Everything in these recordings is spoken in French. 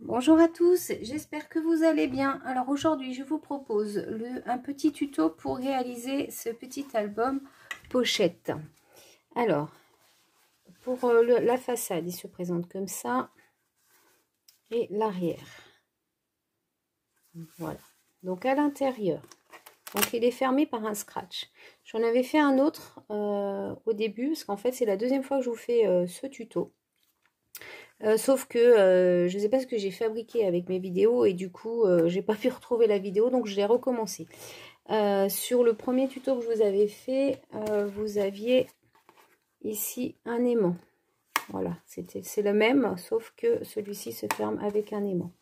Bonjour à tous, j'espère que vous allez bien. Alors aujourd'hui je vous propose un petit tuto pour réaliser ce petit album pochette. Alors pour la façade il se présente comme ça et l'arrière. Voilà, donc à l'intérieur, donc il est fermé par un scratch. J'en avais fait un autre au début parce qu'en fait c'est la deuxième fois que je vous fais ce tuto. Sauf que je ne sais pas ce que j'ai fabriqué avec mes vidéos et du coup j'ai pas pu retrouver la vidéo, donc je l'ai recommencé. Sur le premier tuto que je vous avais fait, vous aviez ici un aimant. Voilà, c'est le même, sauf que celui-ci se ferme avec un aimant.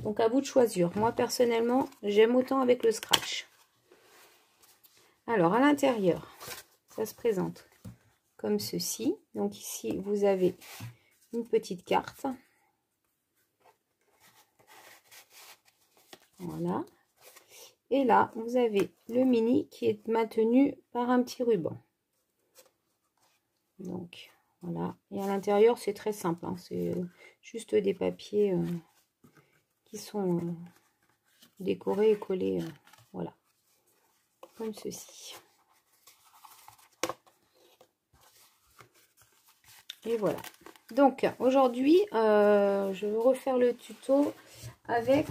Donc à vous de choisir. Moi personnellement, j'aime autant avec le scratch. Alors à l'intérieur, ça se présente comme ceci. Donc ici, vous avez une petite carte. Voilà. Et là, vous avez le mini qui est maintenu par un petit ruban. Donc, voilà. Et à l'intérieur, c'est très simple. Hein. C'est juste des papiers qui sont décorés et collés. Voilà. Comme ceci. Et voilà. Donc, aujourd'hui, je vais refaire le tuto avec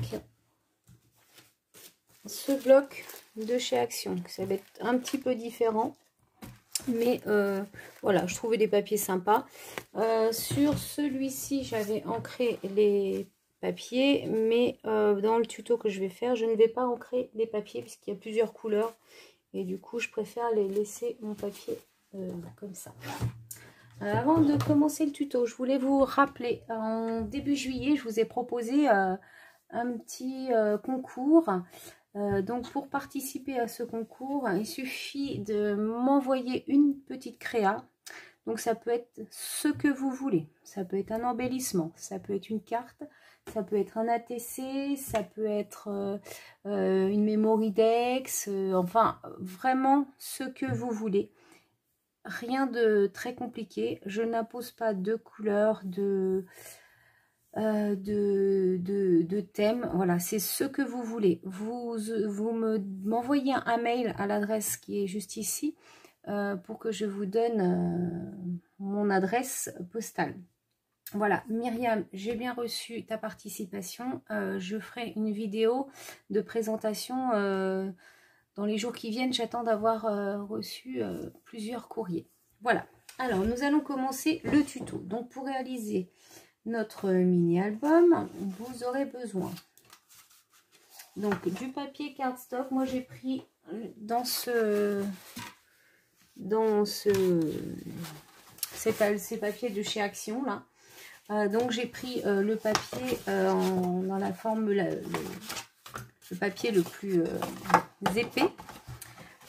ce bloc de chez Action. Ça va être un petit peu différent. Mais voilà, je trouvais des papiers sympas. Sur celui-ci, j'avais ancré les papiers. Mais dans le tuto que je vais faire, je ne vais pas ancrer les papiers puisqu'il y a plusieurs couleurs. Et du coup, je préfère les laisser mon papier comme ça. Avant de commencer le tuto, je voulais vous rappeler, en début juillet, je vous ai proposé un petit concours. Donc pour participer à ce concours, il suffit de m'envoyer une petite créa. Donc ça peut être ce que vous voulez. Ça peut être un embellissement, ça peut être une carte, ça peut être un ATC, ça peut être une memory dex, enfin vraiment ce que vous voulez. Rien de très compliqué. Je n'impose pas de couleur, de thème. Voilà, c'est ce que vous voulez. Vous m'envoyez un mail à l'adresse qui est juste ici pour que je vous donne mon adresse postale. Voilà, Myriam, j'ai bien reçu ta participation. Je ferai une vidéo de présentation dans les jours qui viennent. J'attends d'avoir reçu plusieurs courriers. Voilà, alors nous allons commencer le tuto. Donc pour réaliser notre mini-album, vous aurez besoin donc du papier cardstock. Moi j'ai pris ces papiers de chez Action là. Donc j'ai pris le papier dans la forme, le papier le plus épais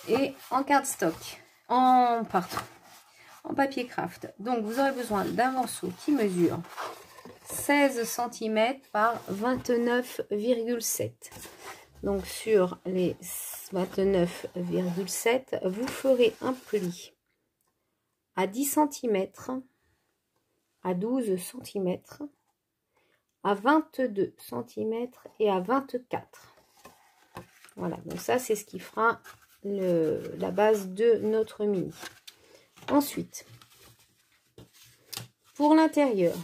et en cardstock, en papier craft. Donc vous aurez besoin d'un morceau qui mesure 16 cm par 29,7. Donc sur les 29,7, vous ferez un pli à 10 cm, à 12 cm, à 22 cm et à 24. Voilà, donc ça c'est ce qui fera la base de notre mini. Ensuite, pour l'intérieur,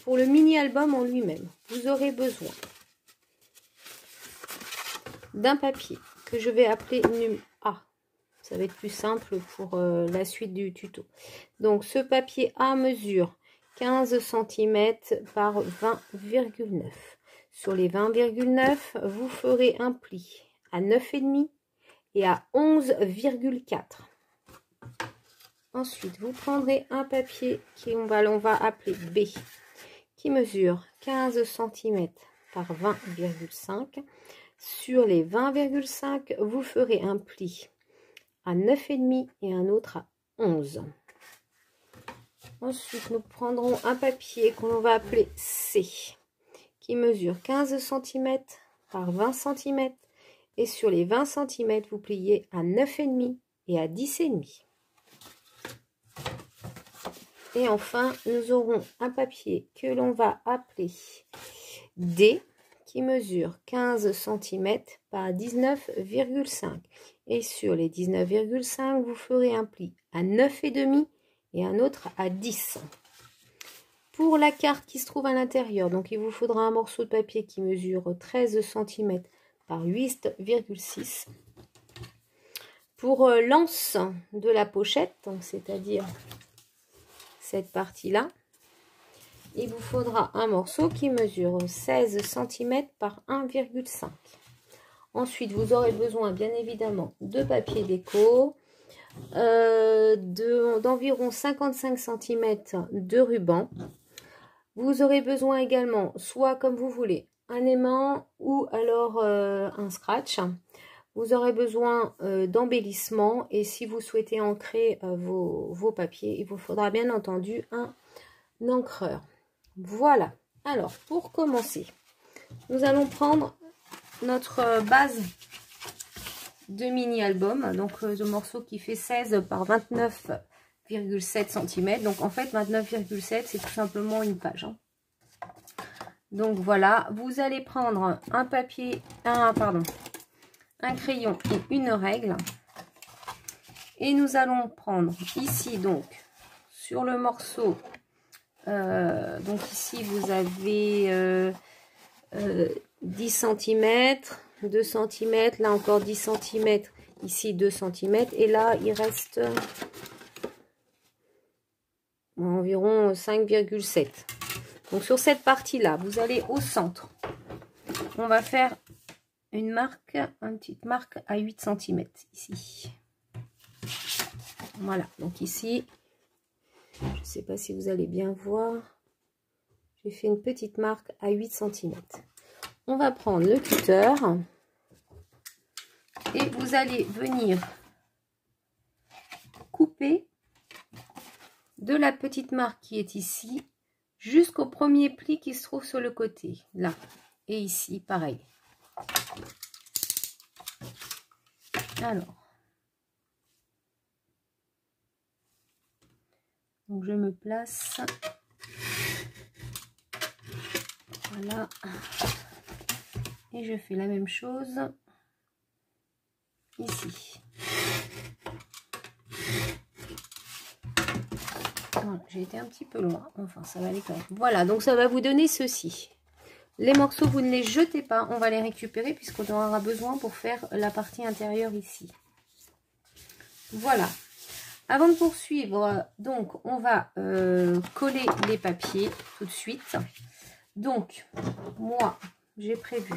pour le mini-album en lui-même, vous aurez besoin d'un papier que je vais appeler A. Ça va être plus simple pour la suite du tuto. Donc, ce papier A mesure 15 cm par 20,9. Sur les 20,9, vous ferez un pli à 9,5 et à 11,4. Ensuite, vous prendrez un papier qu'on va appeler B, qui mesure 15 cm par 20,5. Sur les 20,5, vous ferez un pli à 9,5 et un autre à 11. Ensuite, nous prendrons un papier qu'on va appeler C, qui mesure 15 cm par 20 cm. Et sur les 20 cm, vous pliez à 9,5 et à 10,5. Et enfin, nous aurons un papier que l'on va appeler D qui mesure 15 cm par 19,5. Et sur les 19,5, vous ferez un pli à 9,5 et un autre à 10. Pour la carte qui se trouve à l'intérieur, donc il vous faudra un morceau de papier qui mesure 13 cm par 8,6. Pour l'anse de la pochette, c'est-à-dire cette partie-là, il vous faudra un morceau qui mesure 16 cm par 1,5. Ensuite, vous aurez besoin bien évidemment de papier déco, d'environ 55 cm de ruban. Vous aurez besoin également, soit comme vous voulez, un aimant ou alors un scratch. Vous aurez besoin d'embellissement et si vous souhaitez ancrer vos papiers, il vous faudra bien entendu un encreur. Voilà. Alors, pour commencer, nous allons prendre notre base de mini-album. Donc, le morceau qui fait 16 par 29,7 cm. Donc, en fait, 29,7, c'est tout simplement une page. Hein. Donc, voilà. Vous allez prendre un papier, un crayon et une règle. Et nous allons prendre ici, donc, sur le morceau, donc ici, vous avez 10 cm, 2 cm, là encore 10 cm, ici 2 cm, et là, il reste environ 5,7. Donc, sur cette partie-là, vous allez au centre. On va faire une petite marque à 8 cm ici. Voilà, donc ici, je ne sais pas si vous allez bien voir, j'ai fait une petite marque à 8 cm. On va prendre le cutter et vous allez venir couper de la petite marque qui est ici jusqu'au premier pli qui se trouve sur le côté, là. Et ici, pareil. Alors, donc je me place, voilà, et je fais la même chose ici. Voilà, j'ai été un petit peu loin, enfin ça va aller quand même. Voilà, donc ça va vous donner ceci. Les morceaux, vous ne les jetez pas, on va les récupérer puisqu'on en aura besoin pour faire la partie intérieure ici. Voilà. Avant de poursuivre, donc on va coller les papiers tout de suite. Donc, moi, j'ai prévu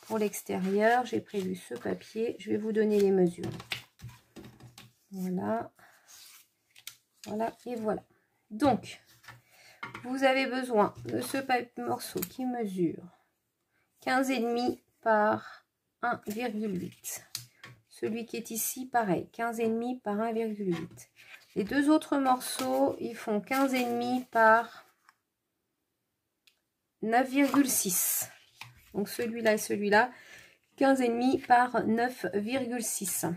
pour l'extérieur, j'ai prévu ce papier. Je vais vous donner les mesures. Voilà. Voilà et voilà. Donc, vous avez besoin de ce morceau qui mesure 15,5 par 1,8. Celui qui est ici, pareil, 15,5 par 1,8. Les deux autres morceaux, ils font 15,5 par 9,6. Donc celui-là et celui-là, 15,5 par 9,6.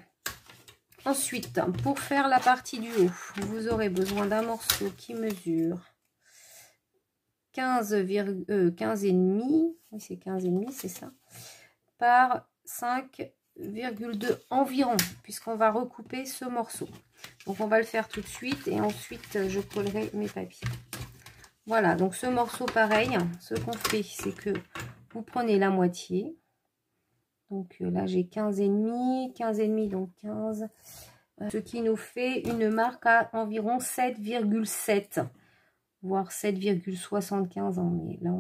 Ensuite, pour faire la partie du haut, vous aurez besoin d'un morceau qui mesure 15,5, oui c'est 15,5, c'est ça, par 5,2 environ, puisqu'on va recouper ce morceau. Donc on va le faire tout de suite et ensuite je collerai mes papiers. Voilà, donc ce morceau pareil, ce qu'on fait, c'est que vous prenez la moitié. Donc là j'ai 15,5, 15,5, donc 15, ce qui nous fait une marque à environ 7,7, voire 7,75 ans, mais là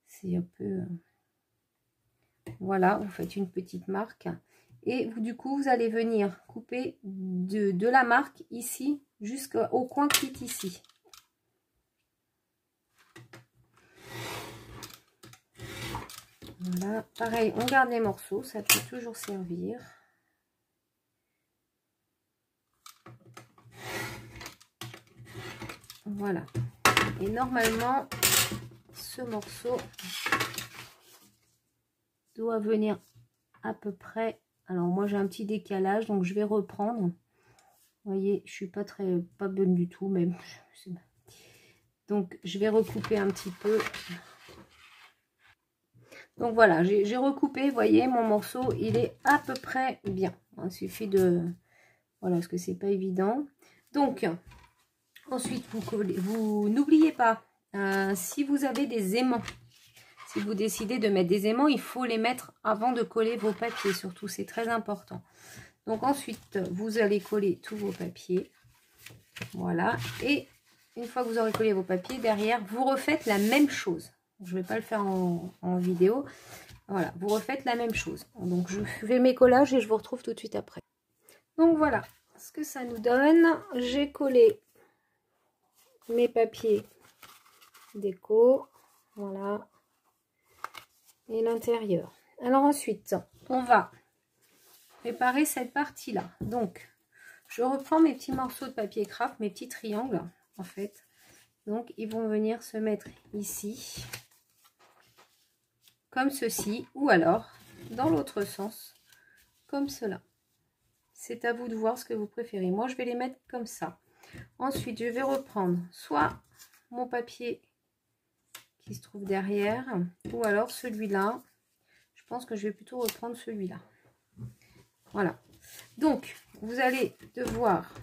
c'est un peu... Voilà, vous faites une petite marque. Et vous, du coup, vous allez venir couper de la marque ici jusqu'au coin qui est ici. Voilà, pareil, on garde les morceaux, ça peut toujours servir. Voilà. Et normalement, ce morceau doit venir à peu près... Alors moi j'ai un petit décalage, donc je vais reprendre. Vous voyez, je suis pas bonne du tout même. Donc je vais recouper un petit peu. Donc voilà, j'ai recoupé, vous voyez, mon morceau, il est à peu près bien. Il suffit de... Voilà, parce que c'est pas évident. Donc, ensuite, vous n'oubliez pas, si vous avez des aimants, si vous décidez de mettre des aimants, il faut les mettre avant de coller vos papiers, surtout, c'est très important. Donc ensuite, vous allez coller tous vos papiers. Voilà, et une fois que vous aurez collé vos papiers, derrière, vous refaites la même chose. Je ne vais pas le faire en vidéo. Voilà, vous refaites la même chose. Donc, je fais mes collages et je vous retrouve tout de suite après. Donc, voilà ce que ça nous donne. J'ai collé mes papiers déco. Voilà. Et l'intérieur. Alors, ensuite, on va préparer cette partie-là. Donc, je reprends mes petits morceaux de papier craft, mes petits triangles, en fait. Donc, ils vont venir se mettre ici. Comme ceci, ou alors dans l'autre sens, comme cela. C'est à vous de voir ce que vous préférez. Moi, je vais les mettre comme ça. Ensuite, je vais reprendre soit mon papier qui se trouve derrière, ou alors celui-là. Je pense que je vais plutôt reprendre celui-là. Voilà. Donc, vous allez devoir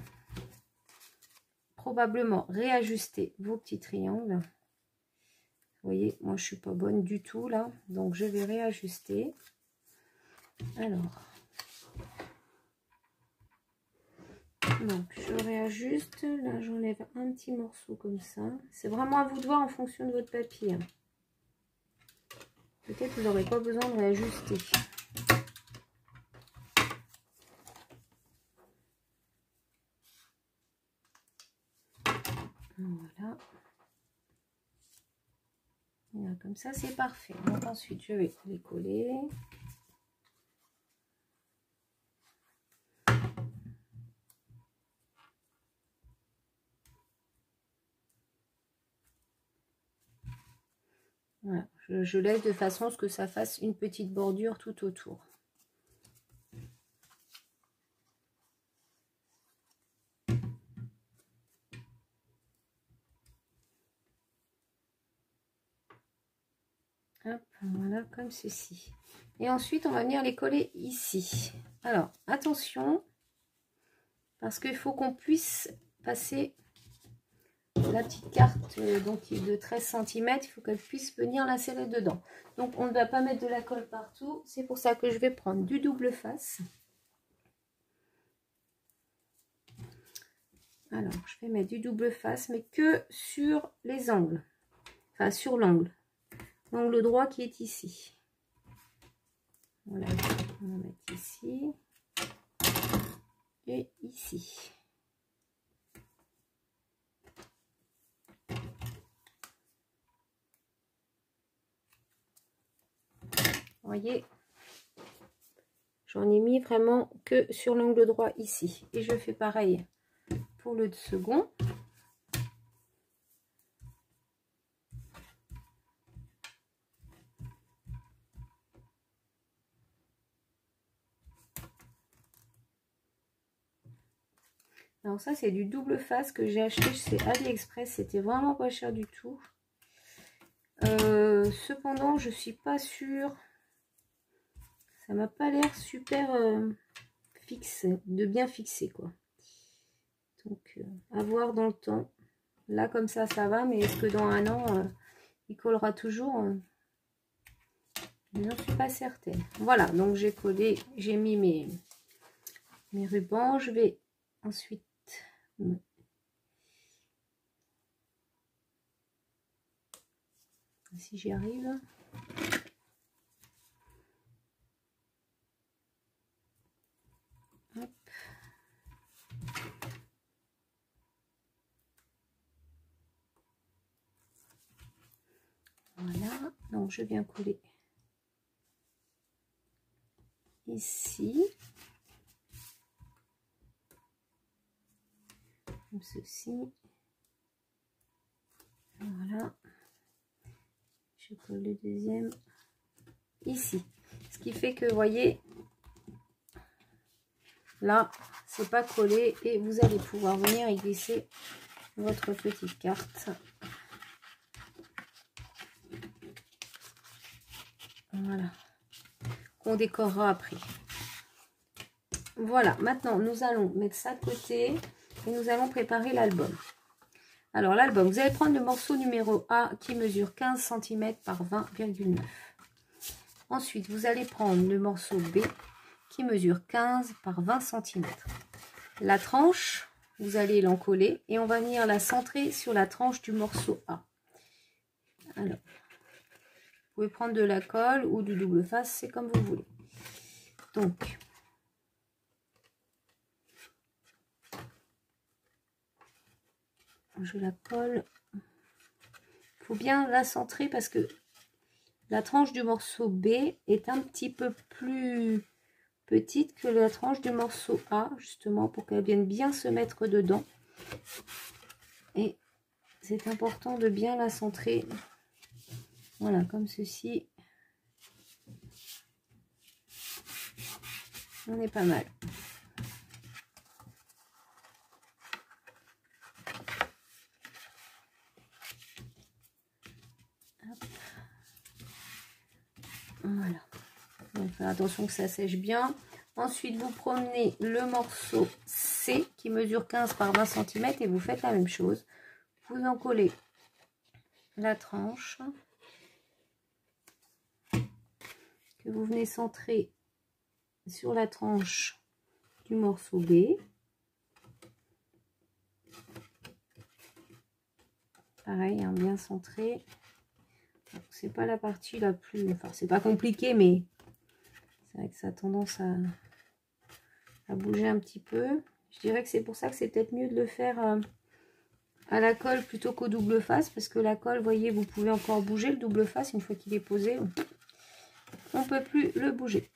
probablement réajuster vos petits triangles. Vous voyez, moi je suis pas bonne du tout là, donc je vais réajuster. Alors, donc je réajuste. Là, j'enlève un petit morceau comme ça. C'est vraiment à vous de voir en fonction de votre papier. Peut-être vous n'aurez pas besoin de réajuster. Voilà. Là, comme ça, c'est parfait. Donc ensuite, je vais les coller. Voilà. Je laisse de façon à ce que ça fasse une petite bordure tout autour. Hop, voilà, comme ceci. Et ensuite, on va venir les coller ici. Alors, attention, parce qu'il faut qu'on puisse passer la petite carte donc, qui est de 13 cm. Il faut qu'elle puisse venir l'insérer dedans. Donc, on ne va pas mettre de la colle partout. C'est pour ça que je vais prendre du double face. Alors, je vais mettre du double face, mais que sur les angles. Enfin, sur l'angle. L'angle droit qui est ici. Voilà, on va mettre ici et ici. Vous voyez, j'en ai mis vraiment que sur l'angle droit ici. Et je fais pareil pour le second. Alors ça, c'est du double face que j'ai acheté chez AliExpress. C'était vraiment pas cher du tout. Cependant, je suis pas sûre. Ça m'a pas l'air super fixe, de bien fixer quoi. Donc, à voir dans le temps. Là, comme ça va. Mais est-ce que dans un an, il collera toujours je n'en suis pas certaine. Voilà, donc j'ai collé, j'ai mis mes rubans. Je vais ensuite si j'y arrive. Hop. Voilà, donc je viens coller ici, comme ceci. Voilà, je colle le deuxième ici. Ce qui fait que, vous voyez, là, c'est pas collé et vous allez pouvoir venir y glisser votre petite carte. Voilà. Qu'on décorera après. Voilà, maintenant nous allons mettre ça de côté et nous allons préparer l'album. Alors l'album, vous allez prendre le morceau numéro A qui mesure 15 cm par 20,9. Ensuite, vous allez prendre le morceau B qui mesure 15 par 20 cm. La tranche, vous allez l'encoller et on va venir la centrer sur la tranche du morceau A. Alors, vous pouvez prendre de la colle ou du double face, c'est comme vous voulez. Donc, je la colle. Il faut bien la centrer parce que la tranche du morceau B est un petit peu plus petite que la tranche du morceau A, justement pour qu'elle vienne bien se mettre dedans. Et c'est important de bien la centrer. Voilà, comme ceci. On est pas mal. Hop. Voilà. Donc, faire attention que ça sèche bien. Ensuite, vous prenez le morceau C qui mesure 15 par 20 cm et vous faites la même chose. Vous en collez la tranche que vous venez centrer sur la tranche du morceau B. Pareil, hein, bien centré. C'est pas la partie la plus... Enfin, c'est pas compliqué, mais c'est vrai que ça a tendance à bouger un petit peu. Je dirais que c'est pour ça que c'est peut-être mieux de le faire à la colle plutôt qu'au double face. Parce que la colle, vous voyez, vous pouvez encore bouger. Le double face, une fois qu'il est posé, on ne peut plus le bouger.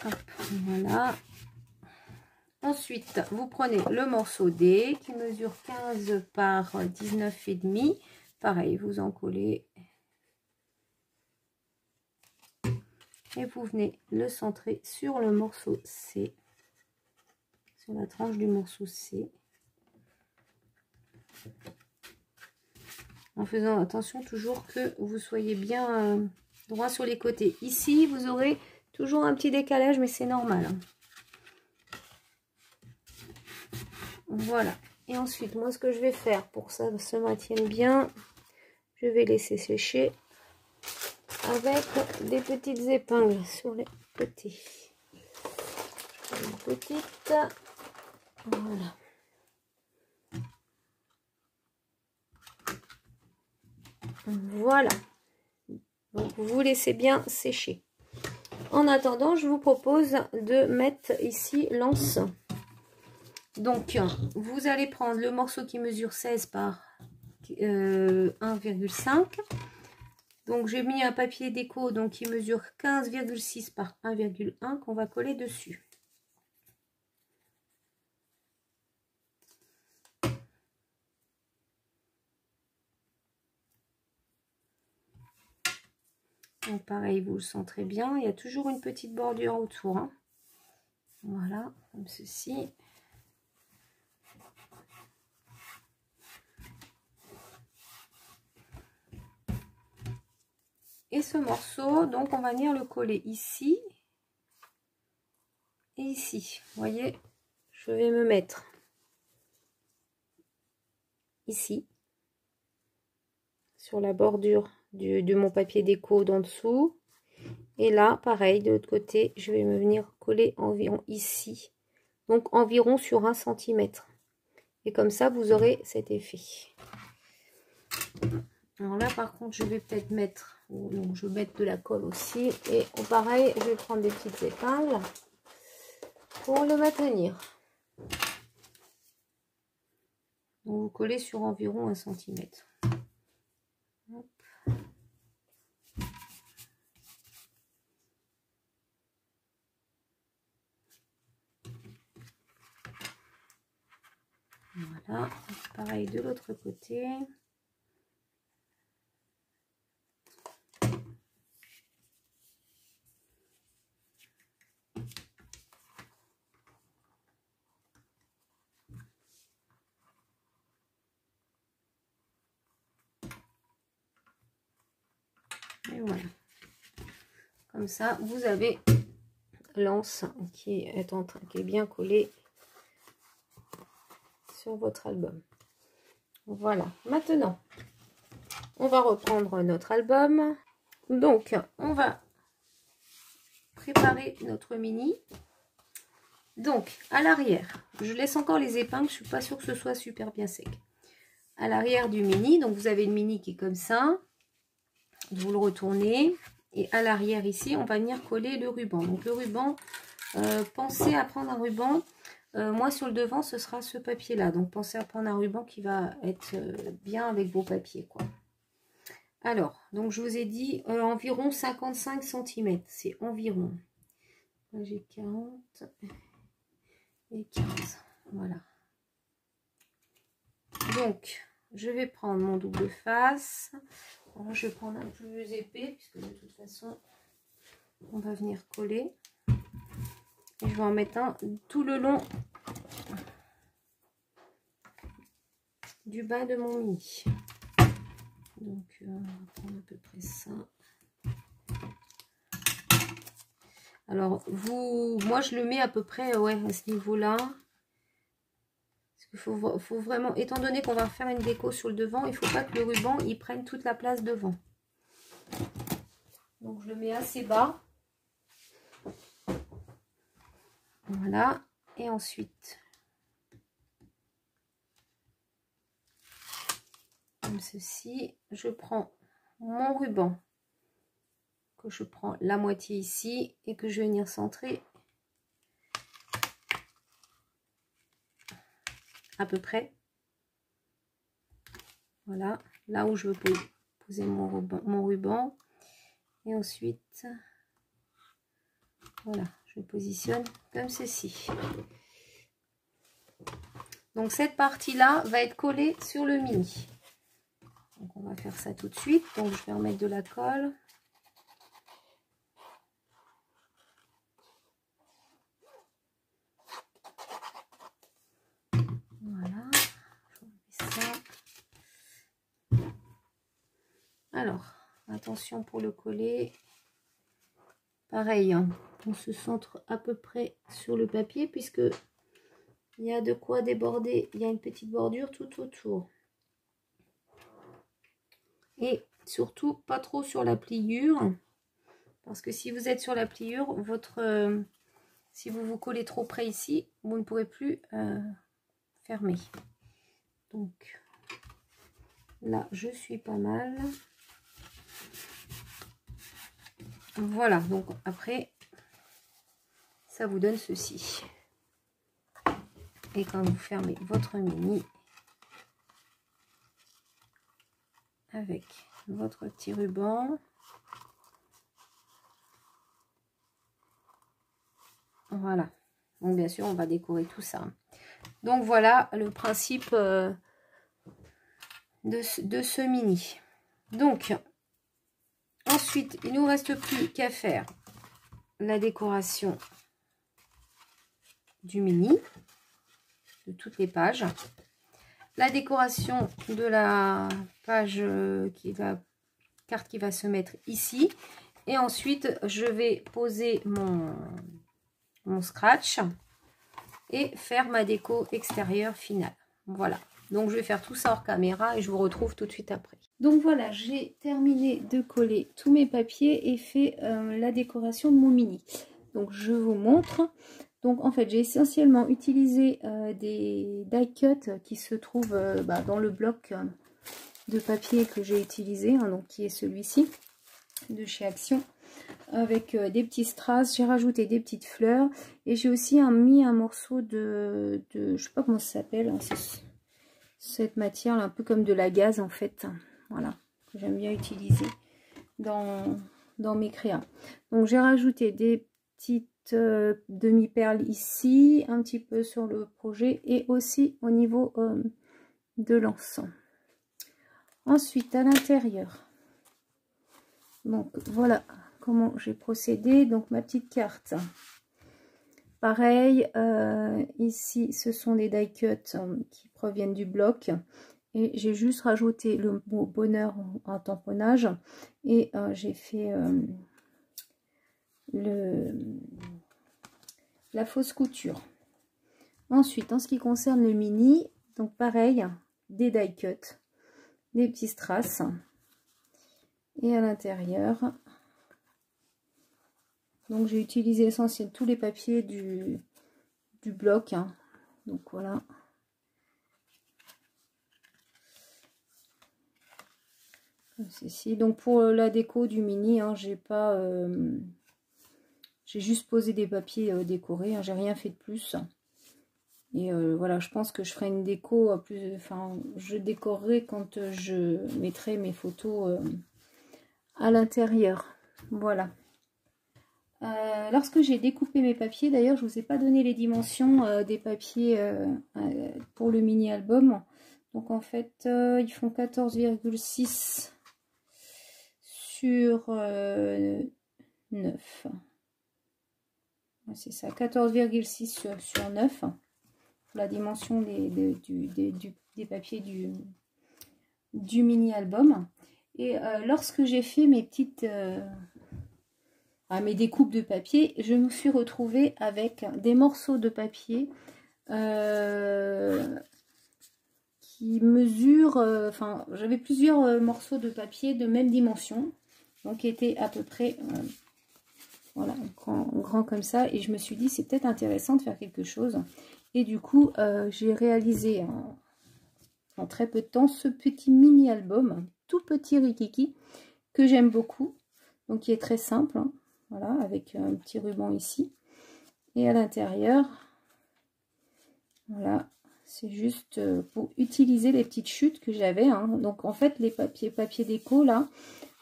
Hop, voilà. Ensuite, vous prenez le morceau D qui mesure 15 par 19,5. Pareil, vous en collez. Et vous venez le centrer sur le morceau C. Sur la tranche du morceau C. En faisant attention toujours que vous soyez bien droit sur les côtés. Ici, vous aurez toujours un petit décalage, mais c'est normal. Hein. Voilà. Et ensuite, moi, ce que je vais faire pour que ça se maintienne bien, je vais laisser sécher avec des petites épingles sur les côtés. Une petite. Voilà. Voilà. Donc, vous laissez bien sécher. En attendant, je vous propose de mettre ici l'anse. Donc, vous allez prendre le morceau qui mesure 16 par 1,5. Donc, j'ai mis un papier déco donc qui mesure 15,6 par 1,1 qu'on va coller dessus. Donc, pareil, vous le centrez bien. Il y a toujours une petite bordure autour. Hein. Voilà, comme ceci. Et ce morceau, donc on va venir le coller ici et ici. Vous voyez, je vais me mettre ici, sur la bordure de mon papier déco d'en dessous. Et là, pareil, de l'autre côté, je vais me venir coller environ ici. Donc environ sur 1 cm. Et comme ça, vous aurez cet effet. Alors là, par contre, je vais peut-être mettre... Donc, je vais mettre de la colle aussi. Et pareil, je vais prendre des petites épingles pour le maintenir. Donc, vous collez sur environ 1 cm. Hop. Voilà. Pareil de l'autre côté. Et voilà. Comme ça, vous avez l'anse qui est bien collée sur votre album. Voilà. Maintenant, on va reprendre notre album. Donc, on va préparer notre mini. Donc, à l'arrière, je laisse encore les épingles. Je suis pas sûre que ce soit super bien sec. À l'arrière du mini, donc vous avez une mini qui est comme ça. Vous le retournez. Et à l'arrière ici, on va venir coller le ruban. Donc le ruban, pensez à prendre un ruban. Moi sur le devant, ce sera ce papier-là. Donc pensez à prendre un ruban qui va être bien avec vos papiers, quoi. Alors, donc je vous ai dit environ 55 cm. C'est environ. J'ai 40 et 15. Voilà. Donc, je vais prendre mon double face. Alors, je vais prendre un plus épais, puisque de toute façon, on va venir coller. Et je vais en mettre un tout le long du bas de mon mini. Donc, on va prendre à peu près ça. Alors, moi, je le mets à peu près ouais, à ce niveau-là. Il faut vraiment, étant donné qu'on va faire une déco sur le devant, il ne faut pas que le ruban il prenne toute la place devant. Donc je le mets assez bas. Voilà. Et ensuite, comme ceci, je prends mon ruban, que je prends la moitié ici et que je vais venir centrer à peu près. Voilà, là où je veux poser mon ruban. Et ensuite, voilà, je positionne comme ceci. Donc cette partie-là va être collée sur le mini. Donc on va faire ça tout de suite. Donc je vais remettre de la colle. Voilà, je vais ça. Alors, attention pour le coller. Pareil, hein, on se centre à peu près sur le papier puisque il y a de quoi déborder. Il y a une petite bordure tout autour. Et surtout, pas trop sur la pliure. Parce que si vous êtes sur la pliure, si vous vous collez trop près ici, vous ne pourrez plus fermer. Donc, là, je suis pas mal. Voilà, donc après, ça vous donne ceci. Et quand vous fermez votre mini avec votre petit ruban, voilà. Donc bien sûr, on va décorer tout ça. Donc voilà le principe de ce mini. Donc, ensuite, il ne nous reste plus qu'à faire la décoration du mini, de toutes les pages. La décoration de la page carte qui va se mettre ici. Et ensuite, je vais poser mon scratch et faire ma déco extérieure finale. Voilà. Donc, je vais faire tout ça hors caméra et je vous retrouve tout de suite après. Donc, voilà, j'ai terminé de coller tous mes papiers et fait la décoration de mon mini. Donc, je vous montre. Donc, en fait, j'ai essentiellement utilisé des die cuts qui se trouvent dans le bloc de papier que j'ai utilisé, hein, donc qui est celui-ci de chez Action, avec des petits strass. J'ai rajouté des petites fleurs et j'ai aussi mis un morceau de je sais pas comment ça s'appelle, hein, cette matière là, un peu comme de la gaze en fait, voilà, que j'aime bien utiliser dans mes créas. Donc j'ai rajouté des petites demi-perles ici, un petit peu sur le projet et aussi au niveau de l'ensemble. Ensuite à l'intérieur, donc voilà comment j'ai procédé. Donc ma petite carte, pareil, ici ce sont des die cuts qui proviennent du bloc et j'ai juste rajouté le mot bonheur en tamponnage et j'ai fait la fausse couture. Ensuite, en ce qui concerne le mini, donc pareil, des die cut, des petits strass et à l'intérieur, donc j'ai utilisé essentiellement tous les papiers du bloc, hein. Donc voilà. Comme ceci. Donc pour la déco du mini, hein, j'ai pas j'ai juste posé des papiers décorés, hein, j'ai rien fait de plus. Et voilà, je pense que je ferai une déco plus, enfin je décorerai quand je mettrai mes photos à l'intérieur. Voilà. Lorsque j'ai découpé mes papiers, d'ailleurs je vous ai pas donné les dimensions des papiers pour le mini album. Donc en fait ils font 14,6 sur 9. C'est ça, 14,6 sur 9. La dimension des papiers du mini album. Et lorsque j'ai fait mes petites mes découpes de papier, je me suis retrouvée avec des morceaux de papier qui mesurent, enfin j'avais plusieurs morceaux de papier de même dimension, donc qui étaient à peu près voilà, grand comme ça, et je me suis dit c'est peut-être intéressant de faire quelque chose, et du coup j'ai réalisé en très peu de temps ce petit mini album, tout petit rikiki, que j'aime beaucoup, donc qui est très simple, hein. Voilà, avec un petit ruban ici. Et à l'intérieur, voilà, c'est juste pour utiliser les petites chutes que j'avais, hein. Donc en fait, les papiers déco, là,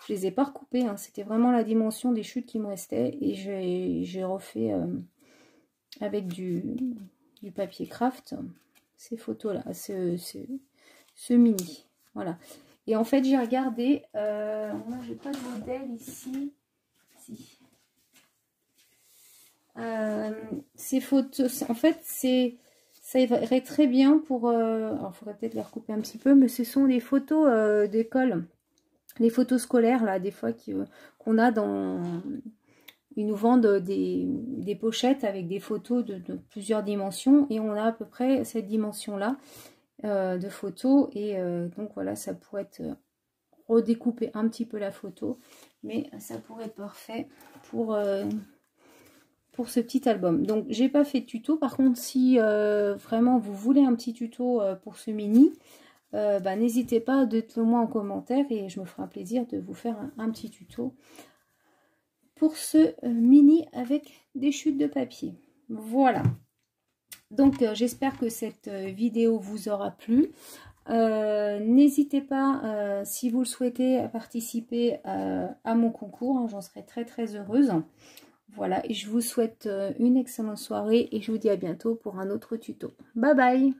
je les ai pas recoupés, hein. C'était vraiment la dimension des chutes qui me restaient. Et j'ai refait avec du papier craft ces photos-là, ce mini. Voilà. Et en fait, j'ai regardé, moi, j'ai pas de modèle ici. Si. Ces photos, en fait, ça irait très bien pour alors il faudrait peut-être les recouper un petit peu, mais ce sont des photos d'école, les photos scolaires là, des fois qu'on a dans, ils nous vendent des pochettes avec des photos de plusieurs dimensions, et on a à peu près cette dimension là de photos, et donc voilà, ça pourrait être redécouper un petit peu la photo, mais ça pourrait être parfait pour ce petit album. Donc j'ai pas fait de tuto. Par contre, si vraiment vous voulez un petit tuto pour ce mini, n'hésitez pas à dites-le moi en commentaire, et je me ferai un plaisir de vous faire un petit tuto pour ce mini avec des chutes de papier. Voilà. Donc j'espère que cette vidéo vous aura plu. N'hésitez pas, si vous le souhaitez, à participer à mon concours, hein, j'en serai très très heureuse. Voilà, et je vous souhaite une excellente soirée, et je vous dis à bientôt pour un autre tuto. Bye bye!